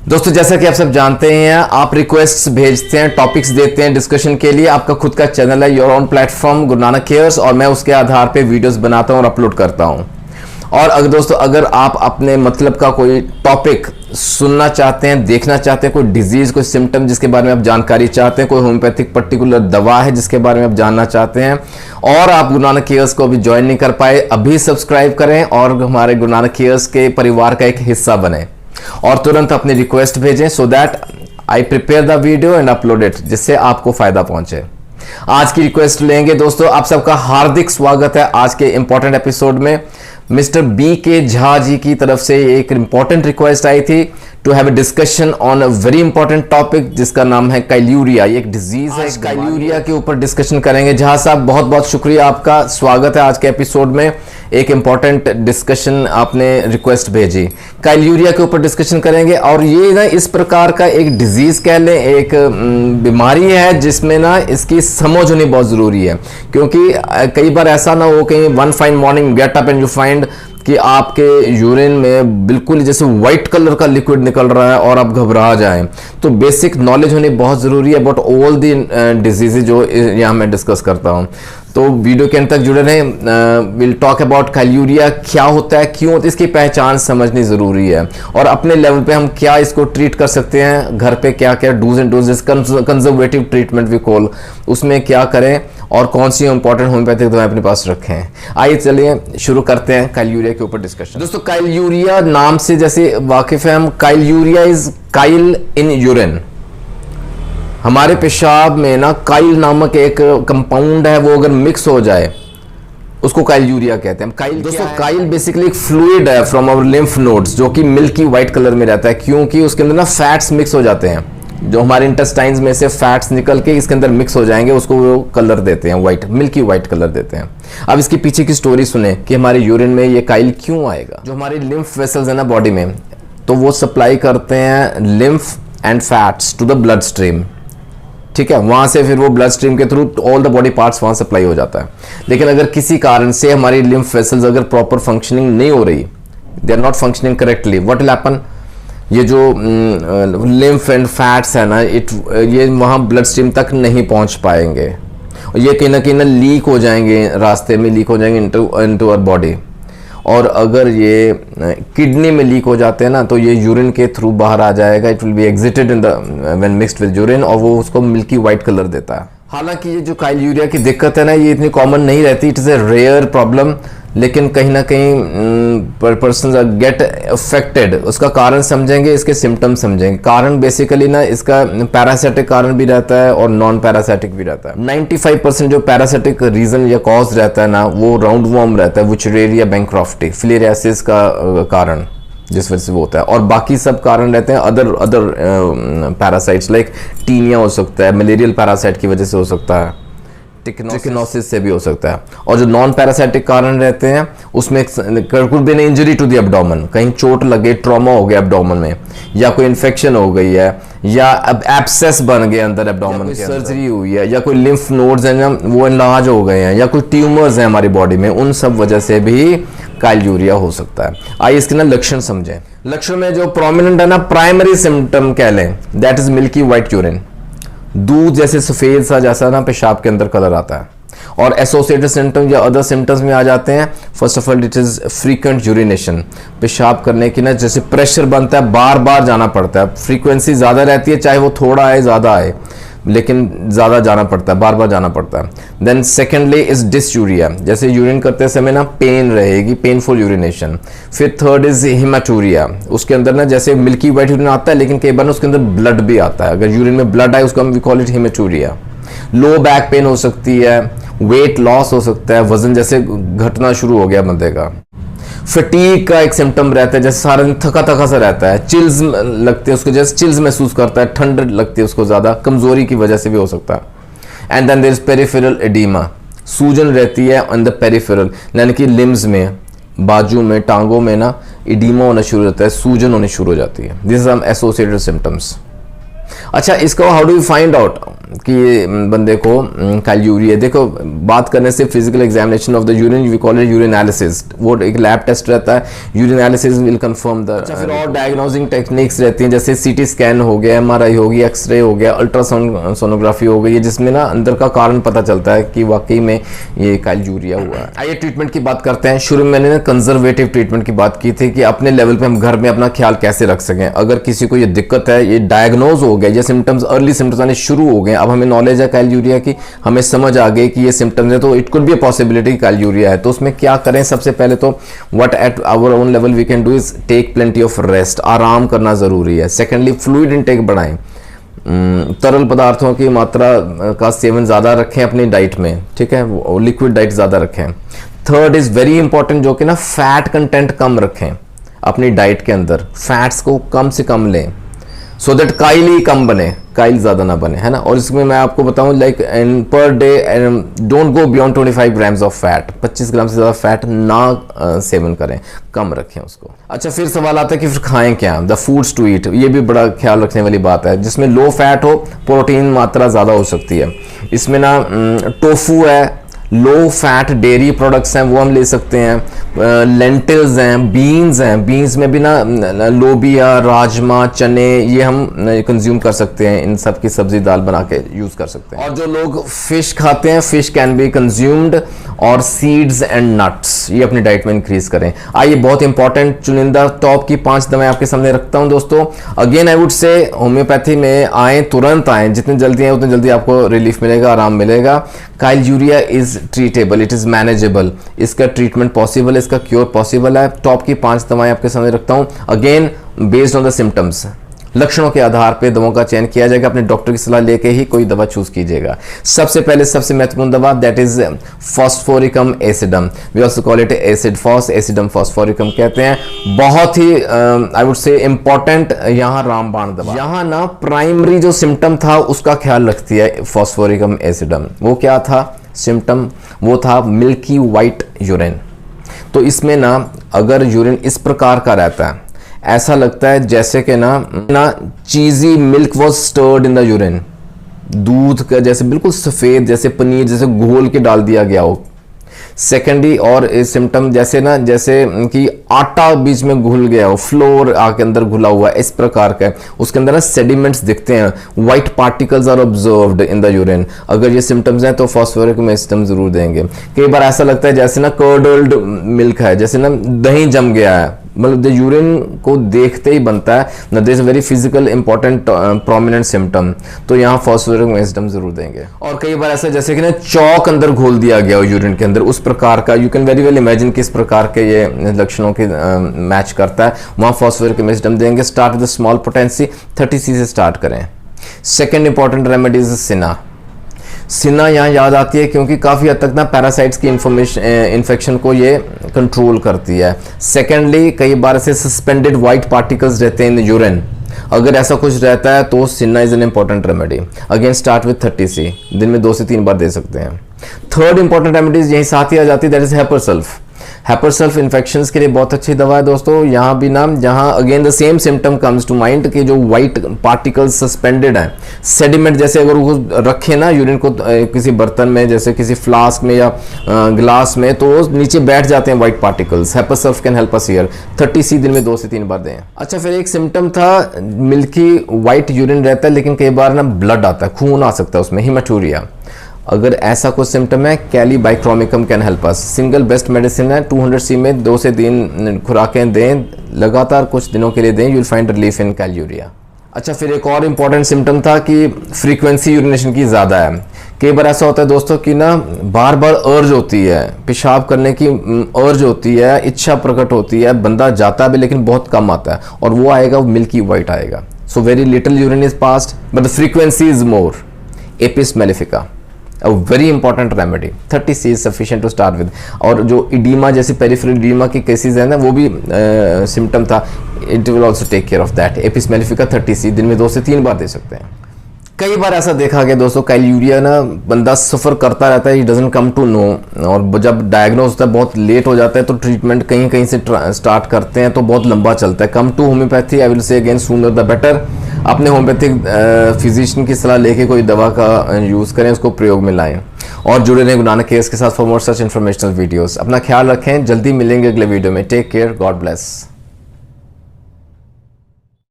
दोस्तों, जैसा कि आप सब जानते हैं, आप रिक्वेस्ट्स भेजते हैं, टॉपिक्स देते हैं डिस्कशन के लिए। आपका खुद का चैनल है, your own platform Guru Nanak cares, और मैं उसके आधार पे वीडियोस बनाता हूं और अपलोड करता हूं। और अगर दोस्तों अगर आप अपने मतलब का कोई टॉपिक सुनना चाहते हैं, देखना चाहते हैं, कोई डिजीज, कोई सिम्टम जिसके बारे में आप जानकारी चाहते हैं, कोई होम्योपैथिक पर्टिकुलर दवा है जिसके बारे में आप जानना चाहते हैं, और आप गुरु नानक केयर्स को अभी ज्वाइन नहीं कर पाए, अभी सब्सक्राइब करें और हमारे गुरु नानक केयर्स के परिवार का एक हिस्सा बने और तुरंत अपनी रिक्वेस्ट भेजें, so that I prepare the video and upload it, जिससे आपको फायदा पहुंचे। आज की रिक्वेस्ट लेंगे दोस्तों। आप सबका हार्दिक स्वागत है आज के इंपॉर्टेंट एपिसोड में। मिस्टर बी के झा जी की तरफ से एक इंपॉर्टेंट रिक्वेस्ट आई थी to have a discussion on a very important topic जिसका नाम है काइल्यूरिया। ये एक डिजीज है, काइल्यूरिया के ऊपर डिस्कशन करेंगे। झा साहब, बहुत बहुत शुक्रिया, आपका स्वागत है आज के एपिसोड में। एक इंपॉर्टेंट डिस्कशन आपने रिक्वेस्ट भेजी, काइल्यूरिया के ऊपर डिस्कशन करेंगे। और ये ना इस प्रकार का एक डिजीज कह लें, एक बीमारी है जिसमें ना इसकी समझ होनी बहुत जरूरी है, क्योंकि कई बार ऐसा ना हो कहीं one fine morning get up and you find कि आपके यूरिन में बिल्कुल जैसे व्हाइट कलर का लिक्विड निकल रहा है और आप घबरा जाएं। तो बेसिक नॉलेज होनी बहुत ज़रूरी है अबाउट ऑल दी डिजीज़ जो यहाँ मैं डिस्कस करता हूँ। तो वीडियो के अंत तक जुड़े रहें। विल टॉक अबाउट काइल्यूरिया, क्या होता है, क्यों होता है, इसकी पहचान समझनी ज़रूरी है, और अपने लेवल पे हम क्या इसको ट्रीट कर सकते हैं, घर पे क्या क्या dos and don'ts, conservative treatment we call, उसमें क्या करें और कौन सी इंपॉर्टेंट होम्योपैथिक दवाएं अपने पास रखें। आइए चलिए शुरू करते हैं काइल्यूरिया के ऊपर डिस्कशन। दोस्तों, काइल्यूरिया नाम से जैसे वाकिफ है हम, काइल्यूरिया इज काइल इन यूरिन। हमारे पेशाब में ना काइल नामक एक कंपाउंड है, वो अगर मिक्स हो जाए उसको काइल्यूरिया कहते हैं। काइल दोस्तों, काइल बेसिकली एक फ्लूइड है फ्रॉम आवर लिम्फ नोड्स जो कि मिल्की व्हाइट कलर में रहता है, क्योंकि उसके अंदर ना फैट्स मिक्स हो जाते हैं। जो हमारे इंटेस्टाइन्स में से फैट्स निकल के इसके अंदर मिक्स हो जाएंगे, उसको वो कलर देते हैं, व्हाइट, मिल्की व्हाइट कलर देते हैं। अब इसके पीछे की स्टोरी सुने कि हमारे यूरिन में ये काइल क्यों आएगा। जो हमारे लिम्फ वेसल्स है ना बॉडी में, तो वो सप्लाई करते हैं lymph and fats to the blood stream, ठीक है। वहां से फिर वो ब्लड स्ट्रीम के through all the body parts वहां सप्लाई हो जाता है। लेकिन अगर किसी कारण से हमारी लिम्फ वेसल्स अगर प्रॉपर फंक्शनिंग नहीं हो रही, they are not functioning correctly, what will happen, ये जो लिम्फ एंड फैट्स है ना, ये वहाँ ब्लड स्ट्रीम तक नहीं पहुँच पाएंगे, और ये कहीं ना लीक हो जाएंगे, रास्ते में लीक हो जाएंगे इनटू आवर बॉडी। और अगर ये किडनी में लीक हो जाते हैं ना, तो ये यूरिन के थ्रू बाहर आ जाएगा, it will be exerted in the when mixed with urine, और वो उसको मिल्की व्हाइट कलर देता है। हालांकि ये जो काइल्यूरिया की दिक्कत है ना, ये इतनी कॉमन नहीं रहती, it is a rare problem, लेकिन कहीं ना कहीं पर्सन गेट अफेक्टेड। उसका कारण समझेंगे, इसके सिम्टम्स समझेंगे। कारण बेसिकली ना इसका पैरासाइटिक कारण भी रहता है और नॉन पैरासाइटिक भी रहता है। 95% जो पैरासाइटिक रीजन या कॉज रहता है ना, वो राउंड वॉर्म रहता है, वुचरेरिया बैंक्रॉफ्टी, फिलेरियासिस का कारण जिस वजह से वो होता है, और बाकी सब कारण रहते हैं अदर पैरासाइट्स, लाइक टीनिया हो सकता है, मलेरियल पैरासाइट की वजह से हो सकता है, टिकनोसिस से भी हो सकता है। और जो नॉन पैरासाइटिक कारण रहते हैं उसमें could be an injury to the abdomen, कहीं चोट लगे, ट्रॉमा हो गया एब्डोमेन में, या कोई इन्फेक्शन हो गई है, या अब एब्सेस बन गए अंदर एब्डोमेन के, सर्जरी हुई है, या कोई लिम्फ नोड्स हैं ना वो इनलार्ज हो गए हैं, या कोई ट्यूमर्स हैं हमारी बॉडी में, उन सब वजह से भी काइल्यूरिया हो सकता है। आइए इसके ना लक्षण समझें। लक्षण में जो प्रोमिनेंट है ना, प्राइमरी सिम्टम कह लें, that is milky white urine, दूध जैसे सफेद सा जैसा ना पेशाब के अंदर कलर आता है। और एसोसिएटेड सिम्टम या अदर सिम्टम्स में आ जाते हैं। First of all it is frequent urination, पेशाब करने की ना जैसे प्रेशर बनता है, बार बार जाना पड़ता है, फ्रीक्वेंसी ज़्यादा रहती है, चाहे वो थोड़ा आए ज़्यादा आए, लेकिन ज़्यादा जाना पड़ता है, बार बार जाना पड़ता है। देन सेकेंडली इज डिसयूरिया, जैसे यूरिन करते समय ना पेन रहेगी, पेनफुल यूरिनेशन। फिर थर्ड इज हिमाटूरिया, उसके अंदर ना जैसे मिल्की व्हाइट यूरिन आता है, लेकिन कई बार उसके अंदर ब्लड भी आता है, अगर यूरिन में ब्लड आए उसको हम we call it haematuria. Low back pain हो सकती है, वेट लॉस हो सकता है, वजन जैसे घटना शुरू हो गया बंदे का। फटीग का एक सिम्टम रहता है, जैसे सारा दिन थका थका सा रहता है, चिल्स लगते हैं उसको, जैसे चिल्स महसूस करता है, ठंड लगती है उसको ज़्यादा, कमजोरी की वजह से भी हो सकता है। And then there is peripheral oedema, सूजन रहती है ऑन द पेरिफेरल, यानी कि लिम्स में, बाजू में, टांगों में ना एडीमा होना शुरू होता है, सूजन होनी शुरू हो जाती है। This are associated symptoms. अच्छा, इसको how do you find out कि ये बंदे को काइल्यूरिया? देखो, बात करने से physical examination of the urine, we call it urinalysis, वो एक लैब टेस्ट रहता है, यूरिनालिसिस विल कंफर्म द। अच्छा, फिर और डायग्नोजिंग टेक्निक्स रहती हैं, जैसे सीटी स्कैन हो गया, एमआरआई हो गई, एक्सरे हो गया, अल्ट्रासाउंड सोनोग्राफी हो गई, जिसमें ना अंदर का कारण पता चलता है कि वाकई में ये काइल्यूरिया हुआ है। आइए ट्रीटमेंट की बात करते हैं। शुरू में मैंने ना कंजर्वेटिव ट्रीटमेंट की बात की थी कि अपने लेवल पे हम घर में अपना ख्याल कैसे रख सकें। अगर किसी को ये दिक्कत है, ये डायग्नोज हो गया, ये सिम्टम्स, अर्ली सिम्टम्स आने शुरू हो गए, अब हमें नॉलेज है काइल्यूरिया की, हमें समझ आ गई कि ये सिम्टम्स है, तो it could be a possibility chyluria है। तो उसमें क्या करें? सबसे पहले तो what at our own level we can do is take plenty of rest, आराम करना जरूरी है। सेकेंडली, फ्लूइड इनटेक बढ़ाएं, तरल पदार्थों की मात्रा का सेवन ज़्यादा रखें अपनी डाइट में, ठीक है, लिक्विड डाइट ज़्यादा रखें। थर्ड इज़ वेरी इंपॉर्टेंट, जो कि ना फैट कंटेंट कम रखें अपनी डाइट के अंदर, फैट्स को कम से कम लें, सो दैट काइल ही कम बने, काइल ज़्यादा ना बने, है ना। और इसमें मैं आपको बताऊं, like per day don't go beyond 25 grams of fat, 25 ग्राम से ज़्यादा फैट ना सेवन करें, कम रखें उसको। अच्छा, फिर सवाल आता है कि फिर खाएं क्या? द फूड्स टू ईट, ये भी बड़ा ख्याल रखने वाली बात है, जिसमें लो फैट हो, प्रोटीन मात्रा ज़्यादा हो सकती है। इसमें ना टोफू है, लो फैट डेयरी प्रोडक्ट्स हैं, वो हम ले सकते हैं। लेंटिल्स हैं, बीन्स हैं, बीन्स में भी ना लोबिया, राजमा, चने, ये हम कंज्यूम कर सकते हैं, इन सब की सब्जी दाल बना के यूज़ कर सकते हैं। और जो लोग फिश खाते हैं, फिश कैन बी कंज्यूम्ड, और सीड्स एंड नट्स, ये अपनी डाइट में इंक्रीज करें। आइए, बहुत इंपॉर्टेंट चुनिंदा टॉप की 5 दवाएं आपके सामने रखता हूं दोस्तों। Again I would say homeopathy में आए, तुरंत आए, जितनी जल्दी आए उतनी जल्दी आपको रिलीफ मिलेगा, आराम मिलेगा। Chyluria is treatable, it is manageable, इसका ट्रीटमेंट पॉसिबल है, इसका क्योर पॉसिबल है। टॉप की 5 दवाएं आपके सामने रखता हूं, again based on the symptoms, लक्षणों के आधार पे दवाओं का चयन किया जाएगा, अपने डॉक्टर की सलाह लेके ही कोई दवा चूज कीजिएगा। सबसे पहले सबसे महत्वपूर्ण दवा that is phosphoricum acidum, we also call it acid phos, acidum phosphoricum कहते हैं। बहुत ही आई वुड से इंपॉर्टेंट यहाँ रामबाण दवा, यहाँ ना प्राइमरी जो सिम्टम था उसका ख्याल रखती है फॉस्फोरिकम एसिडम। वो क्या था सिम्टम? वो था मिल्की वाइट यूरिन। तो इसमें ना अगर यूरिन इस प्रकार का रहता है, ऐसा लगता है जैसे कि ना cheesy milk was stirred in the urine, दूध का जैसे बिल्कुल सफ़ेद, जैसे पनीर जैसे घोल के डाल दिया गया हो। सेकेंडरी और सिम्टम जैसे ना, जैसे कि आटा बीच में घुल गया हो, फ्लोर आके अंदर घुला हुआ, इस प्रकार का, उसके अंदर ना सेडिमेंट्स दिखते हैं, white particles are observed in the urine. अगर ये सिम्टम्स हैं तो फॉस्फोरिक एसिड जरूर देंगे। कई बार ऐसा लगता है जैसे ना कर्डल्ड मिल्क है, जैसे ना दही जम गया है, मतलब यूरिन को देखते ही बनता है ना, this very physical important prominent symptom, तो यहाँ फॉस्फोरिक एसिड जरूर देंगे। और कई बार ऐसा जैसे कि ना चौक अंदर घोल दिया गया हो यूरिन के अंदर, उस प्रकार का, you can very well imagine किस प्रकार के ये लक्षणों के मैच करता है, वहाँ फॉस्फोरिक एसिड देंगे। स्टार्ट विद स्मॉल पोटेंसी, 30 सी से स्टार्ट करें। सेकेंड इंपॉर्टेंट रेमेडी इज सिना। सिना यहाँ याद आती है क्योंकि काफ़ी हद तक ना पैरासाइट्स की इन्फेक्शन को ये कंट्रोल करती है। सेकेंडली, कई बार ऐसे सस्पेंडेड वाइट पार्टिकल्स रहते हैं इन यूरिन, अगर ऐसा कुछ रहता है तो cina is an important remedy. Again start with 30 C, दिन में 2 से 3 बार दे सकते हैं। थर्ड इंपॉर्टेंट रेमेडीज यहीं साथ ही आ जाती है, दैट इज हेपरसल्फ। हेपरसल्फ इन्फेक्शंस के लिए बहुत अच्छी दवा है दोस्तों। यहाँ भी ना, जहाँ again the same symptom comes to mind कि जो वाइट पार्टिकल्स सस्पेंडेड हैं, सेडिमेंट जैसे अगर वो रखें ना यूरिन को किसी बर्तन में, जैसे किसी फ्लास्क में या ग्लास में, तो वो नीचे बैठ जाते हैं white particles. Hepar sulph can help us here. 30 C दिन में 2 से 3 बार दें। अच्छा, फिर एक सिम्टम था मिल्की वाइट यूरिन रहता है, लेकिन कई बार ना ब्लड आता है, खून आ सकता है उसमें, हीमेटूरिया। अगर ऐसा कुछ सिम्टम है, kali bichromicum can help us. Single best medicine है, 200 सी में 2 से 3 खुराकें दें, लगातार कुछ दिनों के लिए दें, you will find relief in chyluria. अच्छा, फिर एक और इम्पॉर्टेंट सिम्टम था कि फ्रीक्वेंसी यूरिनेशन की ज़्यादा है। कई बार ऐसा होता है दोस्तों कि ना बार बार अर्ज होती है, पेशाब करने की अर्ज होती है, इच्छा प्रकट होती है, बंदा जाता भी लेकिन बहुत कम आता है, और वो आएगा, वो मिल्की वाइट आएगा। So very little urine is passed but the frequency is more. Apis mellifica, a very important remedy, 30 C is sufficient to start with। और जो इडीमा जैसे पेरिफेरल इडीमा के केसेस हैं ना, वो भी सिम्टम था, it will also take care of that. Apis mellifica 30 C दिन में 2 से 3 बार दे सकते हैं। कई बार ऐसा देखा गया दोस्तों, काइल्यूरिया ना बंदा सफ़र करता रहता है, he doesn't come to know, और जब डायग्नोज होता है बहुत लेट हो जाता है, तो ट्रीटमेंट कहीं कहीं से स्टार्ट करते हैं तो बहुत लंबा चलता है। Come to homeopathy, I will say again sooner the better. अपने होम्योपैथिक फिजिशियन की सलाह लेके कोई दवा का यूज़ करें, उसको प्रयोग में लाएं और जुड़े रहें गुरु नानक केयर्स के साथ for more such informational videos. अपना ख्याल रखें, जल्दी मिलेंगे अगले वीडियो में। Take care, God bless.